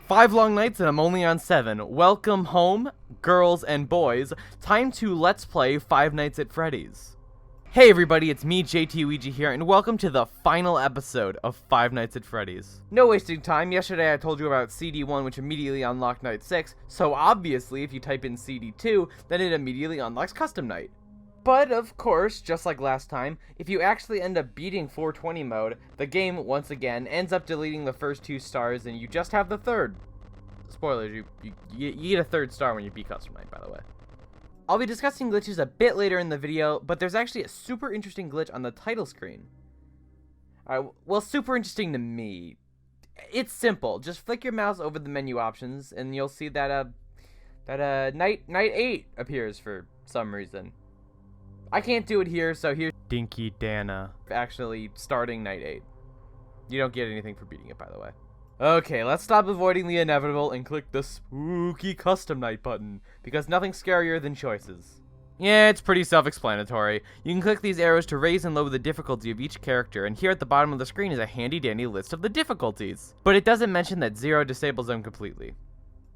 5 long nights and I'm only on 7. Welcome home, girls and boys. Time to let's play Five Nights at Freddy's. Hey everybody, it's me, JT Ouija here, and welcome to the final episode of Five Nights at Freddy's. No wasting time, yesterday I told you about CD1, which immediately unlocked Night 6, so obviously if you type in CD2, then it immediately unlocks Custom Night. But, of course, just like last time, if you actually end up beating 420 mode, the game, once again, ends up deleting the first 2 stars and you just have the third. Spoilers, you get a 3rd star when you beat Custom Night, by the way. I'll be discussing glitches a bit later in the video, but there's actually a super interesting glitch on the title screen. Alright, well, super interesting to me. It's simple. Just flick your mouse over the menu options and you'll see that, Night 8 appears for some reason. I can't do it here, so here's Dinky Dana actually starting Night 8. You don't get anything for beating it, by the way. Okay, let's stop avoiding the inevitable and click the spooky Custom Night button, because nothing's scarier than choices. Yeah, it's pretty self-explanatory. You can click these arrows to raise and lower the difficulty of each character, and here at the bottom of the screen is a handy-dandy list of the difficulties. But it doesn't mention that 0 disables them completely.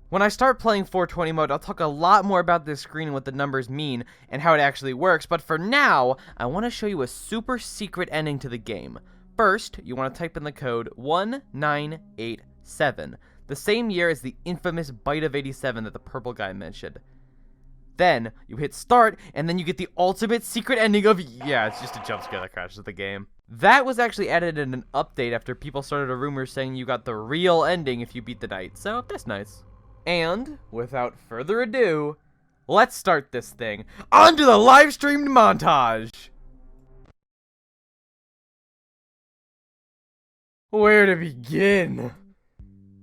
When I start playing 420 mode, I'll talk a lot more about this screen and what the numbers mean and how it actually works, but for now, I want to show you a super secret ending to the game. First, you want to type in the code 1987, the same year as the infamous Bite of 87 that the purple guy mentioned. Then, you hit start, and then you get the ultimate secret ending of, yeah, it's just a jump scare that crashes the game. That was actually added in an update after people started a rumor saying you got the real ending if you beat the night, so that's nice. And, without further ado, let's start this thing. On to the live-streamed montage! Where to begin?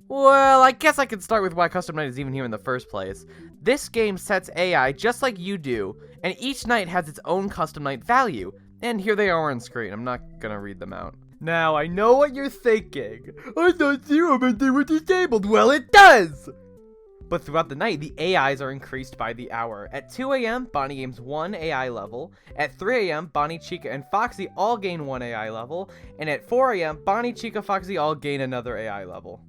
Well, I guess I could start with why Custom Night is even here in the first place. This game sets AI just like you do, and each night has its own Custom Night value. And here they are on screen. I'm not gonna read them out. Now, I know what you're thinking. I thought 0 meant they were disabled. Well, it does! But throughout the night, the AIs are increased by the hour. At 2 a.m., Bonnie gains 1 AI level. At 3 a.m., Bonnie, Chica, and Foxy all gain 1 AI level. And at 4 a.m., Bonnie, Chica, Foxy all gain another AI level.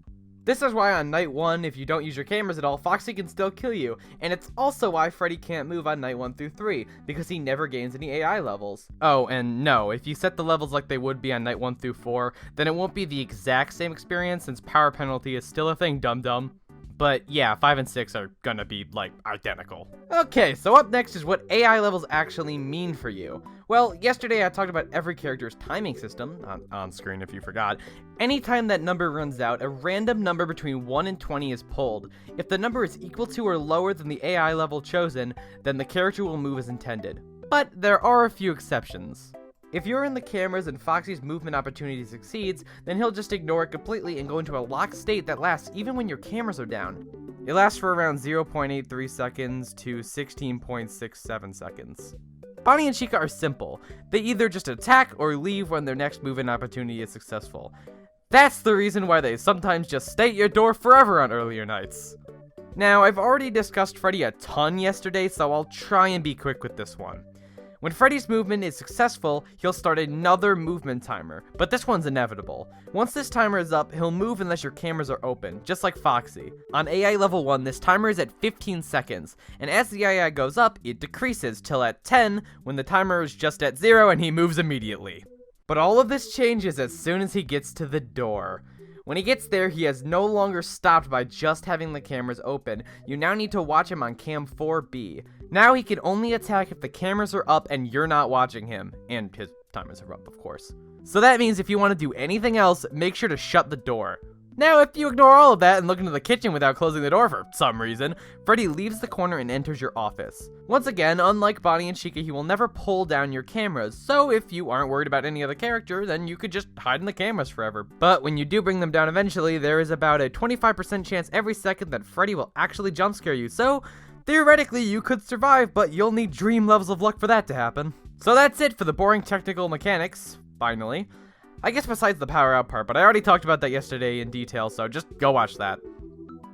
This is why on night 1, if you don't use your cameras at all, Foxy can still kill you. And it's also why Freddy can't move on night 1 through 3, because he never gains any AI levels. Oh, and no, if you set the levels like they would be on night 1 through 4, then it won't be the exact same experience since power penalty is still a thing, dum-dum. But yeah, 5 and 6 are gonna be, like, identical. Okay, so up next is what AI levels actually mean for you. Well, yesterday I talked about every character's timing system, on screen if you forgot. Anytime that number runs out, a random number between 1 and 20 is pulled. If the number is equal to or lower than the AI level chosen, then the character will move as intended. But there are a few exceptions. If you're in the cameras and Foxy's movement opportunity succeeds, then he'll just ignore it completely and go into a locked state that lasts even when your cameras are down. It lasts for around 0.83 seconds to 16.67 seconds. Bonnie and Chica are simple. They either just attack or leave when their next movement opportunity is successful. That's the reason why they sometimes just stay at your door forever on earlier nights. Now, I've already discussed Freddy a ton yesterday, so I'll try and be quick with this one. When Freddy's movement is successful, he'll start another movement timer, but this one's inevitable. Once this timer is up, he'll move unless your cameras are open, just like Foxy. On AI level 1, this timer is at 15 seconds, and as the AI goes up, it decreases till at 10, when the timer is just at 0 and he moves immediately. But all of this changes as soon as he gets to the door. When he gets there, he is no longer stopped by just having the cameras open. You now need to watch him on cam 4B. Now he can only attack if the cameras are up and you're not watching him. And his timers are up, of course. So that means if you want to do anything else, make sure to shut the door. Now, if you ignore all of that and look into the kitchen without closing the door for some reason, Freddy leaves the corner and enters your office. Once again, unlike Bonnie and Chica, he will never pull down your cameras, so if you aren't worried about any other character, then you could just hide in the cameras forever. But when you do bring them down eventually, there is about a 25% chance every second that Freddy will actually jump scare you, so theoretically you could survive, but you'll need dream levels of luck for that to happen. So that's it for the boring technical mechanics, finally. I guess besides the power out part, but I already talked about that yesterday in detail, so just go watch that.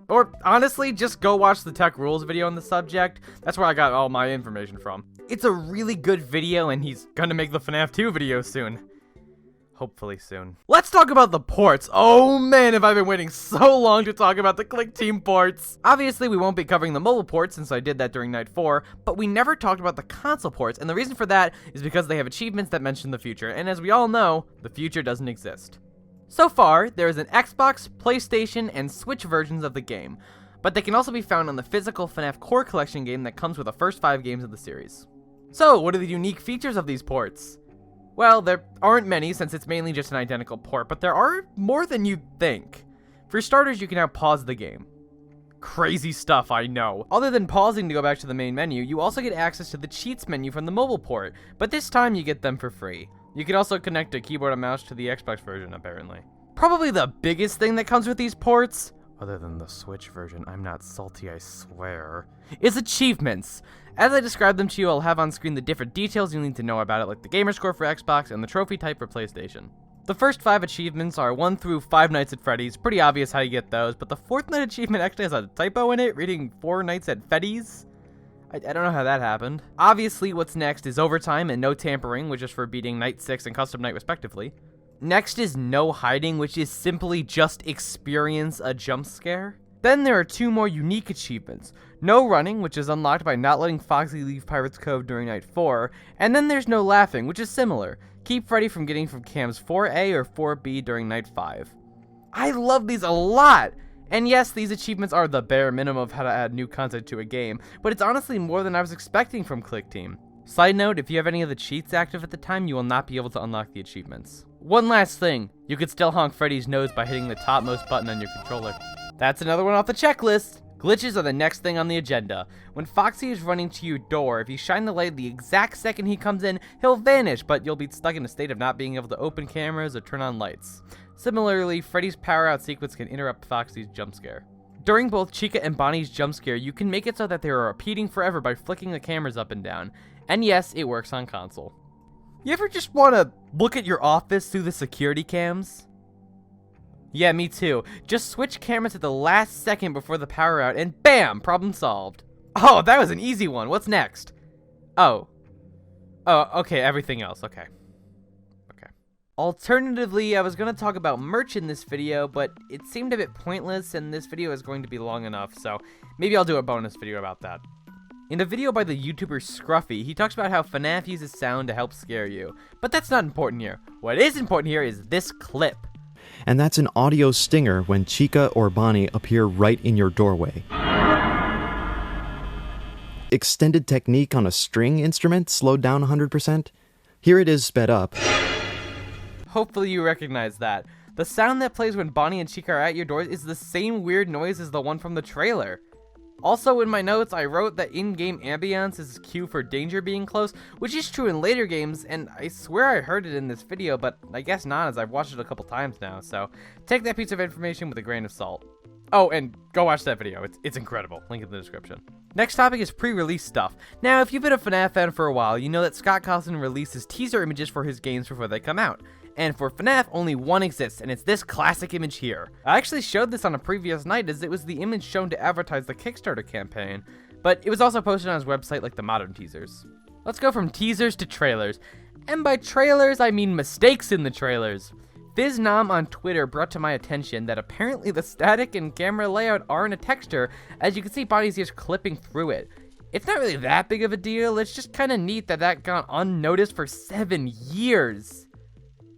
Or, honestly, just go watch the tech rules video on the subject. That's where I got all my information from. It's a really good video, and he's gonna make the FNAF 2 video soon. Hopefully soon. Let's talk about the ports. Oh man, have I been waiting so long to talk about the Click Team ports. Obviously, we won't be covering the mobile ports since I did that during Night 4, but we never talked about the console ports, and the reason for that is because they have achievements that mention the future, and as we all know, the future doesn't exist. So far, there is an Xbox, PlayStation, and Switch versions of the game, but they can also be found on the physical FNAF Core Collection game that comes with the first 5 games of the series. So, what are the unique features of these ports? Well, there aren't many since it's mainly just an identical port, but there are more than you'd think. For starters, you can now pause the game. Crazy stuff, I know. Other than pausing to go back to the main menu, you also get access to the cheats menu from the mobile port, but this time you get them for free. You can also connect a keyboard and mouse to the Xbox version, apparently. Probably the biggest thing that comes with these ports, other than the Switch version, I'm not salty, I swear, is achievements. As I describe them to you, I'll have on screen the different details you need to know about it, like the gamer score for Xbox and the trophy type for PlayStation. The first 5 achievements are 1 through 5 Nights at Freddy's. Pretty obvious how you get those, but the 4th night achievement actually has a typo in it, reading 4 Nights at Freddy's. I don't know how that happened. Obviously, what's next is Overtime and No Tampering, which is for beating Night 6 and Custom Night respectively. Next is No Hiding, which is simply just experience a jump scare. Then there are 2 more unique achievements. No Running, which is unlocked by not letting Foxy leave Pirate's Cove during Night 4, and then there's No Laughing, which is similar. Keep Freddy from getting from cams 4A or 4B during Night 5. I love these a lot! And yes, these achievements are the bare minimum of how to add new content to a game, but it's honestly more than I was expecting from Click Team. Side note, if you have any of the cheats active at the time, you will not be able to unlock the achievements. One last thing, you could still honk Freddy's nose by hitting the topmost button on your controller. That's another one off the checklist. Glitches are the next thing on the agenda. When Foxy is running to your door, if you shine the light the exact second he comes in, he'll vanish, but you'll be stuck in a state of not being able to open cameras or turn on lights. Similarly, Freddy's power-out sequence can interrupt Foxy's jump scare. During both Chica and Bonnie's jump scare, you can make it so that they are repeating forever by flicking the cameras up and down. And yes, it works on console. You ever just want to look at your office through the security cams? Yeah, me too. Just switch cameras at the last second before the power out and BAM! Problem solved. Oh, that was an easy one. What's next? Oh, okay, everything else. Okay. Alternatively, I was going to talk about merch in this video, but it seemed a bit pointless and this video is going to be long enough, so maybe I'll do a bonus video about that. In a video by the YouTuber Scruffy, he talks about how FNAF uses sound to help scare you, but that's not important here. What is important here is this clip. And that's an audio stinger when Chica or Bonnie appear right in your doorway. Extended technique on a string instrument slowed down 100%. Here it is sped up. Hopefully you recognize that. The sound that plays when Bonnie and Chica are at your doors is the same weird noise as the one from the trailer. Also, in my notes, I wrote that in-game ambience is cue for danger being close, which is true in later games, and I swear I heard it in this video, but I guess not, as I've watched it a couple times now, so take that piece of information with a grain of salt. Oh, and go watch that video. It's incredible. Link in the description. Next topic is pre-release stuff. Now, if you've been a FNAF fan for a while, you know that Scott Cawthon releases teaser images for his games before they come out. And for FNAF, only one exists, and it's this classic image here. I actually showed this on a previous night, as it was the image shown to advertise the Kickstarter campaign, but it was also posted on his website like the modern teasers. Let's go from teasers to trailers. And by trailers, I mean mistakes in the trailers. FizzNom on Twitter brought to my attention that apparently the static and camera layout aren't a texture, as you can see Bonnie's ears clipping through it. It's not really that big of a deal, it's just kinda neat that got unnoticed for 7 years.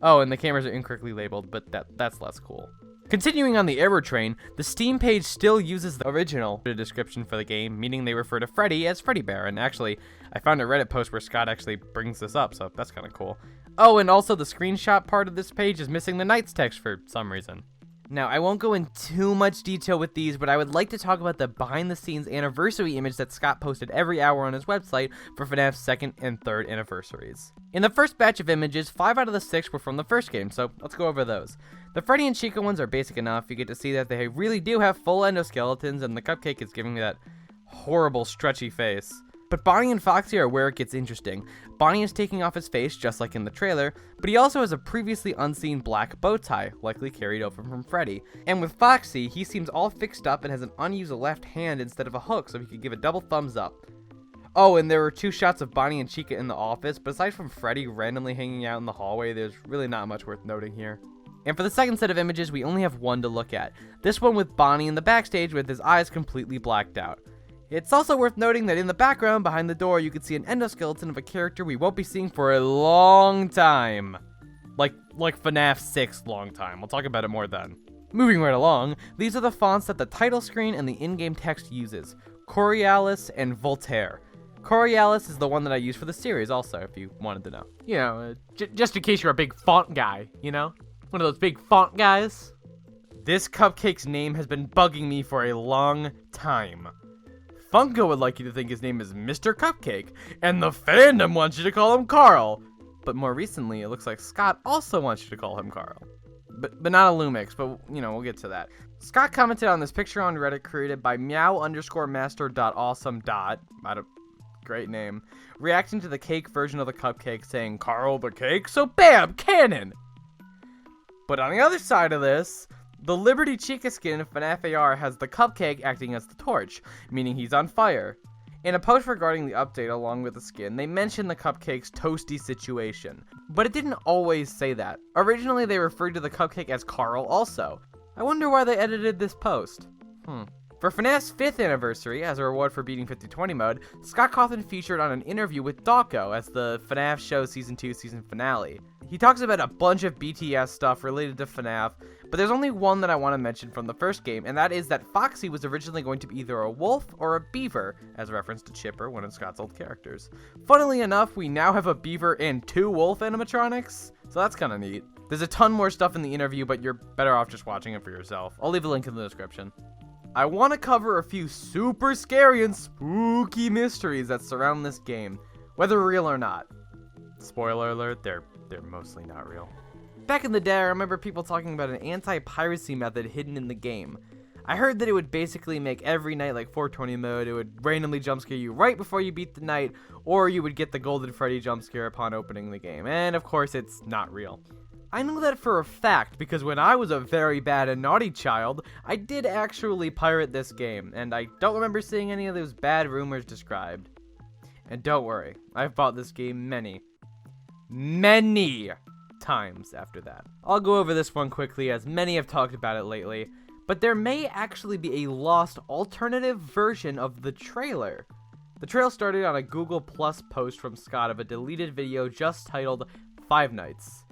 Oh, and the cameras are incorrectly labeled, but that's less cool. Continuing on the error train, the Steam page still uses the original description for the game, meaning they refer to Freddy as Freddy Bear, and actually, I found a Reddit post where Scott actually brings this up, so that's kinda cool. Oh, and also the screenshot part of this page is missing the Knights text for some reason. Now, I won't go in too much detail with these, but I would like to talk about the behind-the-scenes anniversary image that Scott posted every hour on his website for FNAF's 2nd and 3rd anniversaries. In the first batch of images, 5 out of the 6 were from the first game, so let's go over those. The Freddy and Chica ones are basic enough. You get to see that they really do have full endoskeletons, and the cupcake is giving me that horrible stretchy face. But Bonnie and Foxy are where it gets interesting. Bonnie is taking off his face, just like in the trailer, but he also has a previously unseen black bow tie, likely carried over from Freddy. And with Foxy, he seems all fixed up and has an unused left hand instead of a hook, so he could give a double thumbs up. Oh, and there were 2 shots of Bonnie and Chica in the office, but aside from Freddy randomly hanging out in the hallway, there's really not much worth noting here. And for the second set of images, we only have one to look at. This one with Bonnie in the backstage with his eyes completely blacked out. It's also worth noting that in the background, behind the door, you can see an endoskeleton of a character we won't be seeing for a long time. Like FNAF 6 long time. We'll talk about it more then. Moving right along, these are the fonts that the title screen and the in-game text uses. Coriolis and Voltaire. Coriolis is the one that I use for the series also, if you wanted to know. You know, just in case you're a big font guy, you know? One of those big font guys. This cupcake's name has been bugging me for a long time. Funko would like you to think his name is Mr. Cupcake, and the fandom wants you to call him Carl. But more recently, it looks like Scott also wants you to call him Carl. But not a Lumix, but, you know, we'll get to that. Scott commented on this picture on Reddit created by meow_master.awesome. Great name. Reacting to the cake version of the cupcake, saying, Carl the cake? So bam, canon! But on the other side of this, the Liberty Chica skin of FNAF AR has the cupcake acting as the torch, meaning he's on fire. In a post regarding the update along with the skin, they mentioned the cupcake's toasty situation. But it didn't always say that. Originally, they referred to the cupcake as Carl also. I wonder why they edited this post. For FNAF's 5th anniversary, as a reward for beating 50/20 mode, Scott Cawthon featured on an interview with Docco as the FNAF show Season 2 season finale. He talks about a bunch of BTS stuff related to FNAF, but there's only one that I want to mention from the first game, and that is that Foxy was originally going to be either a wolf or a beaver, as a reference to Chipper, one of Scott's old characters. Funnily enough, we now have a beaver and 2 wolf animatronics, so that's kind of neat. There's a ton more stuff in the interview, but you're better off just watching it for yourself. I'll leave a link in the description. I want to cover a few super scary and spooky mysteries that surround this game, whether real or not. Spoiler alert, they're mostly not real. Back in the day, I remember people talking about an anti-piracy method hidden in the game. I heard that it would basically make every night like 420 mode, it would randomly jump scare you right before you beat the night, or you would get the Golden Freddy jump scare upon opening the game, and of course it's not real. I know that for a fact because when I was a very bad and naughty child, I did actually pirate this game, and I don't remember seeing any of those bad rumors described. And don't worry, I've bought this game many times after that. I'll go over this one quickly as many have talked about it lately, but there may actually be a lost alternative version of the trailer. The trail started on a Google Plus post from Scott of a deleted video just titled 5 Nights.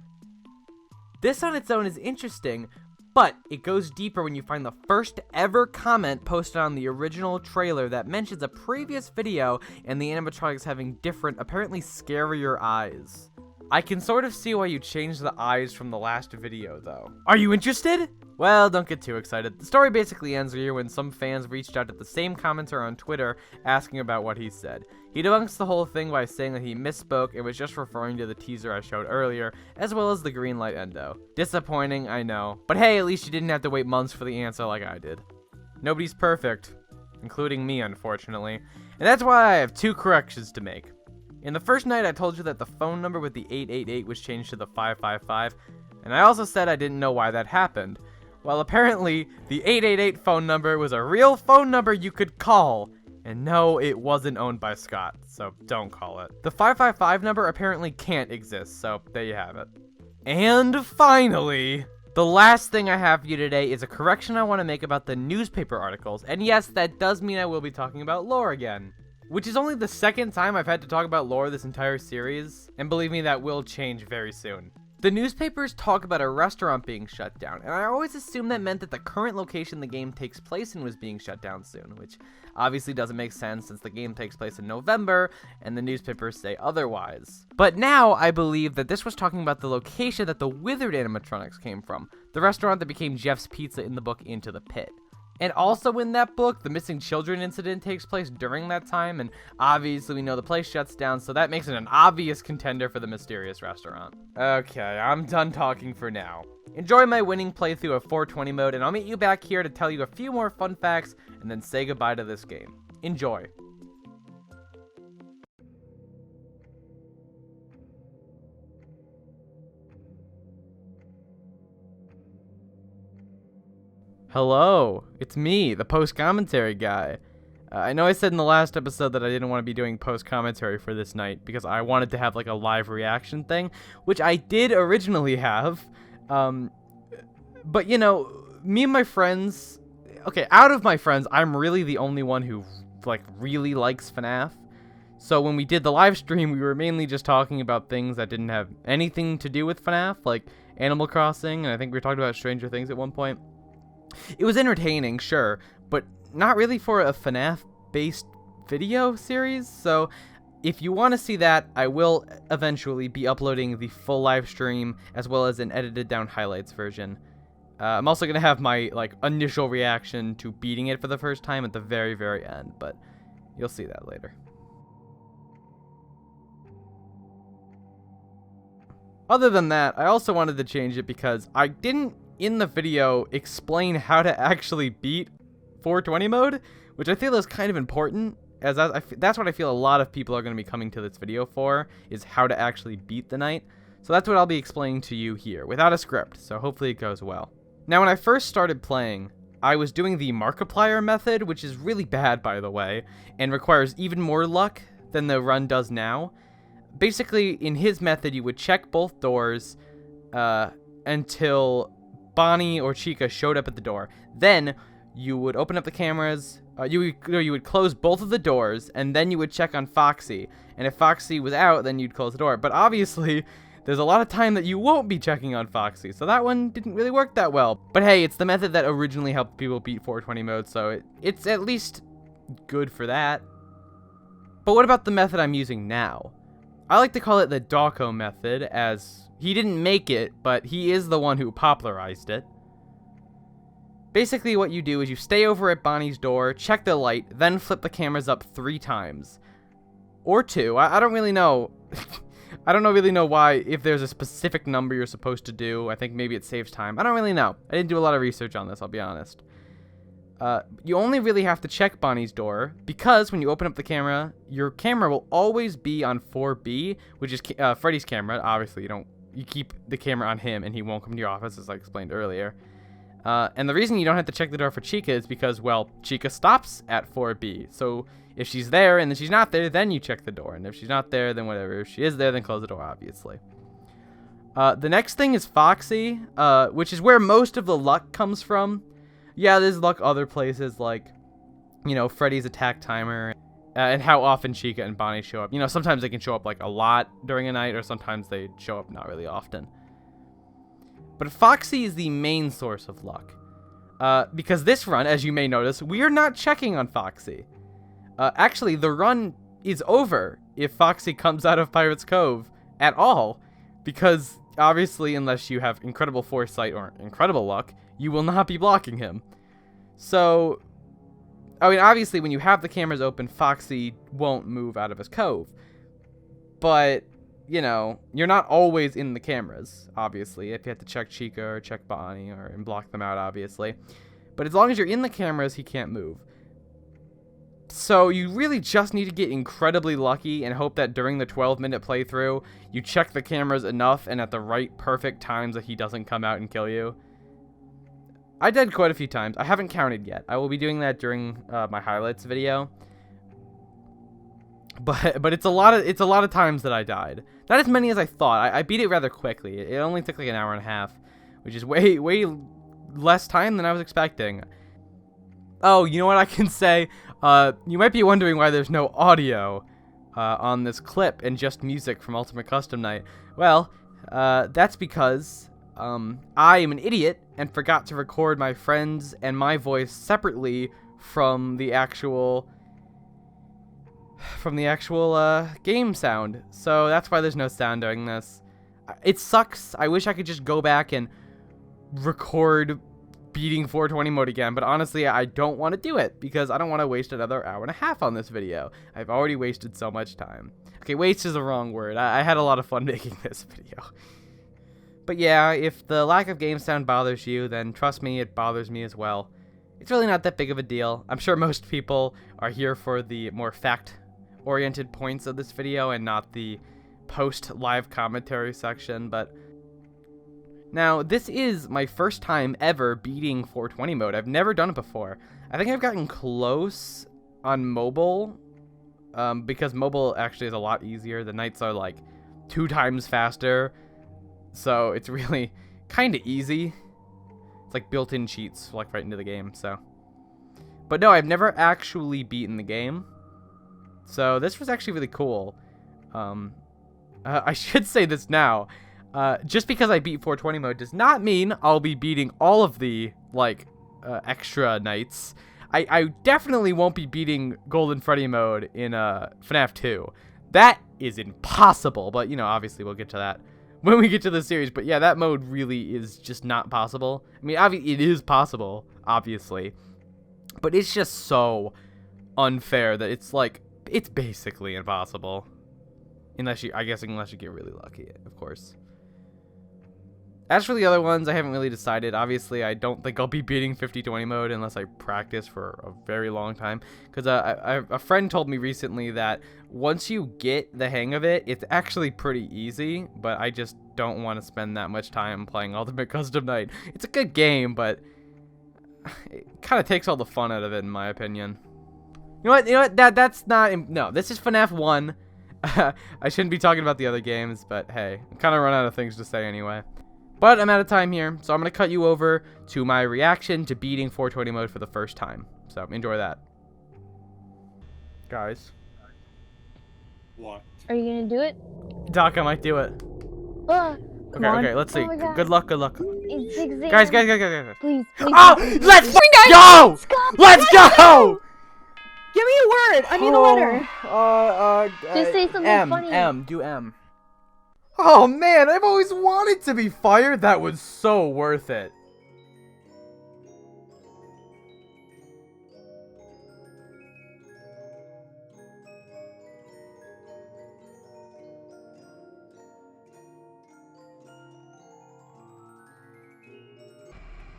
This on its own is interesting, but it goes deeper when you find the first ever comment posted on the original trailer that mentions a previous video and the animatronics having different, apparently scarier eyes. I can sort of see why you changed the eyes from the last video, though. Are you interested? Well, don't get too excited. The story basically ends here when some fans reached out to the same commenter on Twitter asking about what he said. He debunks the whole thing by saying that he misspoke and was just referring to the teaser I showed earlier, as well as the green light endo. Disappointing, I know. But hey, at least you didn't have to wait months for the answer like I did. Nobody's perfect, including me, unfortunately. And that's why I have 2 corrections to make. In the first night, I told you that the phone number with the 888 was changed to the 555, and I also said I didn't know why that happened. Well, apparently, the 888 phone number was a real phone number you could call, and no, it wasn't owned by Scott, so don't call it. The 555 number apparently can't exist, so there you have it. And finally, the last thing I have for you today is a correction I want to make about the newspaper articles, and yes, that does mean I will be talking about lore again. Which is only the second time I've had to talk about lore this entire series, and believe me, that will change very soon. The newspapers talk about a restaurant being shut down, and I always assumed that meant that the current location the game takes place in was being shut down soon, which obviously doesn't make sense since the game takes place in November, and the newspapers say otherwise. But now I believe that this was talking about the location that the withered animatronics came from, the restaurant that became Jeff's Pizza in the book Into the Pit. And also in that book, the missing children incident takes place during that time, and obviously we know the place shuts down, so that makes it an obvious contender for the mysterious restaurant. Okay, I'm done talking for now. Enjoy my winning playthrough of 420 mode, and I'll meet you back here to tell you a few more fun facts, and then say goodbye to this game. Enjoy. Hello, it's me, the post-commentary guy. I know I said in the last episode that I didn't want to be doing post-commentary for this night because I wanted to have like a live reaction thing, which I did originally have. But, you know, me and my friends... Okay, out of my friends, I'm really the only one who, like, really likes FNAF. So when we did the live stream, we were mainly just talking about things that didn't have anything to do with FNAF, like Animal Crossing, and I think we were talking about Stranger Things at one point. It was entertaining, sure, but not really for a FNAF-based video series, so if you want to see that, I will eventually be uploading the full live stream, as well as an edited-down highlights version. I'm also going to have my, like, initial reaction to beating it for the first time at the very, very end, but you'll see that later. Other than that, I also wanted to change it because I didn't, in the video, explain how to actually beat 420 mode, which I feel is kind of important, as that's what I feel a lot of people are going to be coming to this video for, is how to actually beat the night. So that's what I'll be explaining to you here, without a script, so hopefully it goes well. Now, when I first started playing, I was doing the Markiplier method, which is really bad, by the way, and requires even more luck than the run does now. Basically, in his method, you would check both doors until Bonnie or Chica showed up at the door. Then, you would open up the cameras, you would close both of the doors, and then you would check on Foxy. And if Foxy was out, then you'd close the door. But obviously, there's a lot of time that you won't be checking on Foxy, so that one didn't really work that well. But hey, it's the method that originally helped people beat 420 mode, so it's at least good for that. But what about the method I'm using now? I like to call it the Docco method, as he didn't make it, but he is the one who popularized it. Basically what you do is you stay over at Bonnie's door, check the light, then flip the cameras up 3 times. Or 2, I don't really know. I don't really know why, if there's a specific number you're supposed to do. I think maybe it saves time. I don't really know. I didn't do a lot of research on this, I'll be honest. You only really have to check Bonnie's door, because when you open up the camera, your camera will always be on 4B, which is Freddy's camera. Obviously, you keep the camera on him, and he won't come to your office, as I explained earlier. And the reason you don't have to check the door for Chica is because, well, Chica stops at 4B. So if she's there and then she's not there, then you check the door. And if she's not there, then whatever. If she is there, then close the door, obviously. The next thing is Foxy, which is where most of the luck comes from. Yeah, there's luck other places, like, you know, Freddy's attack timer, and how often Chica and Bonnie show up. You know, sometimes they can show up, like, a lot during a night, or sometimes they show up not really often. But Foxy is the main source of luck. Because this run, as you may notice, we are not checking on Foxy. Actually, the run is over if Foxy comes out of Pirate's Cove at all. Because, obviously, unless you have incredible foresight or incredible luck, you will not be blocking him. So, I mean, obviously, when you have the cameras open, Foxy won't move out of his cove. But, you know, you're not always in the cameras, obviously, if you have to check Chica or check Bonnie and block them out, obviously. But as long as you're in the cameras, he can't move. So you really just need to get incredibly lucky and hope that during the 12-minute playthrough, you check the cameras enough and at the right perfect times that he doesn't come out and kill you. I died quite a few times. I haven't counted yet. I will be doing that during my highlights video. But it's a lot of times that I died. Not as many as I thought. I beat it rather quickly. It only took like an hour and a half, which is way less time than I was expecting. Oh, you know what I can say? You might be wondering why there's no audio on this clip and just music from Ultimate Custom Night. Well, that's because I am an idiot and forgot to record my friends and my voice separately from the actual game sound. So that's why there's no sound during this. It sucks. I wish I could just go back and record beating 420 mode again, but honestly, I don't want to do it because I don't want to waste another hour and a half on this video. I've already wasted so much time. Okay, waste is the wrong word. I had a lot of fun making this video. But yeah, if the lack of game sound bothers you, then trust me, it bothers me as well. It's really not that big of a deal. I'm sure most people are here for the more fact-oriented points of this video and not the post-live commentary section, but now, this is my first time ever beating 420 mode. I've never done it before. I think I've gotten close on mobile, because mobile actually is a lot easier. The nights are like 2 times faster, so it's really kind of easy. It's like built-in cheats, like right into the game. So, but no, I've never actually beaten the game, so this was actually really cool. I should say this now. Just because I beat 420 mode does not mean I'll be beating all of the, like, extra nights. I definitely won't be beating Golden Freddy mode in FNAF 2. That is impossible, but, you know, obviously we'll get to that when we get to the series. But yeah, that mode really is just not possible. I mean, obviously it is possible, obviously, but it's just so unfair that it's, like, it's basically impossible. Unless you get really lucky, of course. As for the other ones, I haven't really decided. Obviously, I don't think I'll be beating 50-20 mode unless I practice for a very long time. Because a friend told me recently that once you get the hang of it, it's actually pretty easy. But I just don't want to spend that much time playing Ultimate Custom Night. It's a good game, but it kind of takes all the fun out of it, in my opinion. You know what? That's not... No, this is FNAF 1. I shouldn't be talking about the other games, but hey, I'm kind of run out of things to say anyway. But I'm out of time here, so I'm going to cut you over to my reaction to beating 420 mode for the first time. So enjoy that. Guys. What? Are you gonna do it? Doc, I might do it. Okay, let's see. Oh Good luck, good luck. It's 6 a.m. Guys. Please. Oh, let's go! Let's go! Give me a word. I need a letter. Just say something funny. Do M. Oh man, I've always wanted to be fired. That was so worth it.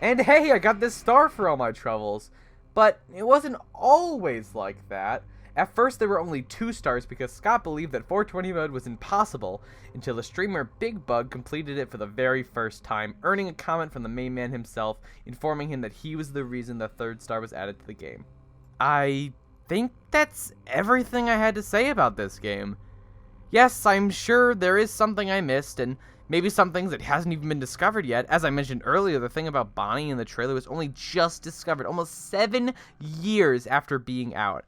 And hey, I got this star for all my troubles. But it wasn't always like that. At first, there were only 2 stars because Scott believed that 420 mode was impossible until the streamer Big Bug completed it for the very first time, earning a comment from the main man himself, informing him that he was the reason the 3rd star was added to the game. I think that's everything I had to say about this game. Yes, I'm sure there is something I missed, and maybe some things that hasn't even been discovered yet. As I mentioned earlier, the thing about Bonnie in the trailer was only just discovered, almost 7 years after being out.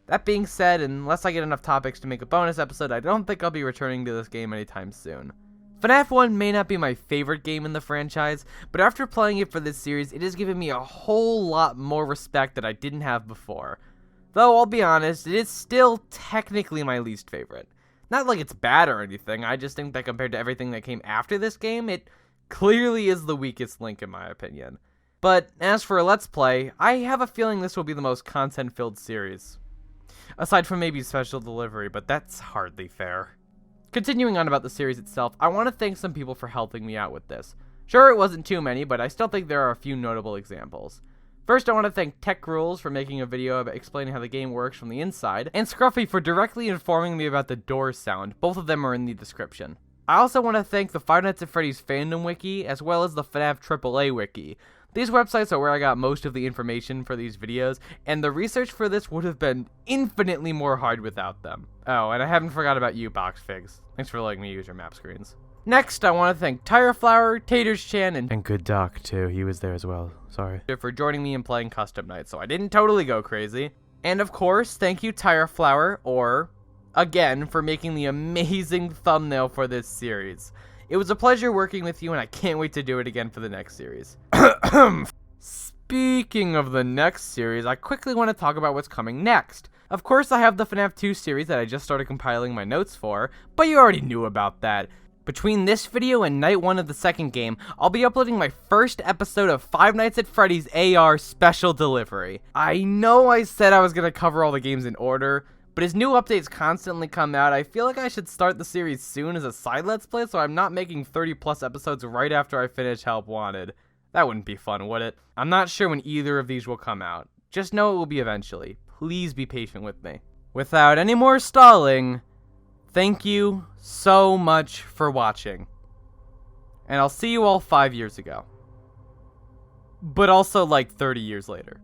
That being said, unless I get enough topics to make a bonus episode, I don't think I'll be returning to this game anytime soon. FNAF 1 may not be my favorite game in the franchise, but after playing it for this series, it has given me a whole lot more respect that I didn't have before. Though, I'll be honest, it is still technically my least favorite. Not like it's bad or anything, I just think that compared to everything that came after this game, it clearly is the weakest link in my opinion. But as for a Let's Play, I have a feeling this will be the most content-filled series. Aside from maybe special delivery, but that's hardly fair. Continuing on about the series itself, I want to thank some people for helping me out with this. Sure, it wasn't too many, but I still think there are a few notable examples. First, I want to thank Tech Rules for making a video about explaining how the game works from the inside, and Scruffy for directly informing me about the door sound. Both of them are in the description. I also want to thank the Five Nights at Freddy's fandom wiki, as well as the FNAF AAA wiki. These websites are where I got most of the information for these videos, and the research for this would have been infinitely more hard without them. Oh, and I haven't forgot about you, Boxfigs. Thanks for letting me use your map screens. Next, I want to thank TireFlower, Taterz Chan, and Good Docc too. He was there as well. Sorry. For joining me in playing Custom Night, so I didn't totally go crazy. And of course, thank you TireFlower, or again, for making the amazing thumbnail for this series. It was a pleasure working with you, and I can't wait to do it again for the next series. Speaking of the next series, I quickly want to talk about what's coming next. Of course, I have the FNAF 2 series that I just started compiling my notes for, but you already knew about that. Between this video and night 1 of the second game, I'll be uploading my first episode of Five Nights at Freddy's AR Special Delivery. I know I said I was going to cover all the games in order, but as new updates constantly come out, I feel like I should start the series soon as a side Let's Play so I'm not making 30 plus episodes right after I finish Help Wanted. That wouldn't be fun, would it? I'm not sure when either of these will come out. Just know it will be eventually. Please be patient with me. Without any more stalling, thank you so much for watching. And I'll see you all 5 years ago. But also like 30 years later.